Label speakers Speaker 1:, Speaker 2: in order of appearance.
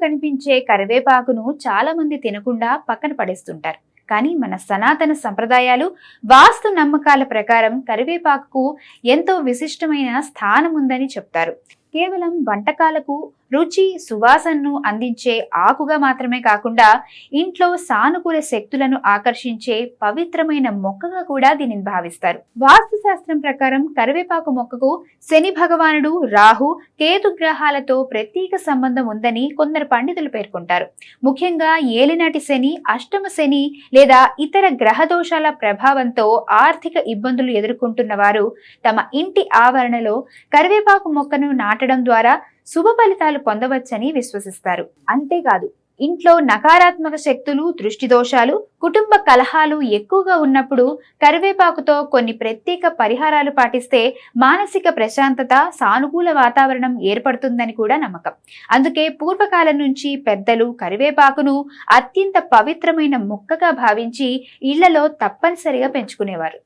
Speaker 1: కనిపించే కరివేపాకును చాలా మంది తినకుండా పక్కన పడేస్తుంటారు. కానీ మన సనాతన సంప్రదాయాలు, వాస్తు నమ్మకాల ప్రకారం కరివేపాకుకు ఎంతో విశిష్టమైన స్థానం ఉందని చెప్తారు. కేవలం వంటకాలకు రుచి, సువాసనను అందించే ఆకుగా మాత్రమే కాకుండా ఇంట్లో సానుకూల శక్తులను ఆకర్షించే పవిత్రమైన మొక్కగా కూడా దీనిని భావిస్తారు. వాస్తు శాస్త్రం ప్రకారం కరివేపాకు మొక్కకు శని భగవానుడు, రాహు, కేతు గ్రహాలతో ప్రత్యేక సంబంధం ఉందని కొందరు పండితులు పేర్కొంటారు. ముఖ్యంగా ఏలినాటి శని, అష్టమ శని లేదా ఇతర గ్రహ దోషాల ప్రభావంతో ఆర్థిక ఇబ్బందులు ఎదుర్కొంటున్న వారు తమ ఇంటి ఆవరణలో కరివేపాకు మొక్కను నాటడం ద్వారా శుభ ఫలితాలు పొందవచ్చని విశ్వసిస్తారు. అంతేకాదు, ఇంట్లో నకారాత్మక శక్తులు, దృష్టి దోషాలు, కుటుంబ కలహాలు ఎక్కువగా ఉన్నప్పుడు కరివేపాకుతో కొన్ని ప్రత్యేక పరిహారాలు పాటిస్తే మానసిక ప్రశాంతత, సానుకూల వాతావరణం ఏర్పడుతుందని కూడా నమ్మకం. అందుకే పూర్వకాలం నుంచి పెద్దలు కరివేపాకును అత్యంత పవిత్రమైన మొక్కగా భావించి ఇళ్లలో తప్పనిసరిగా పెంచుకునేవారు.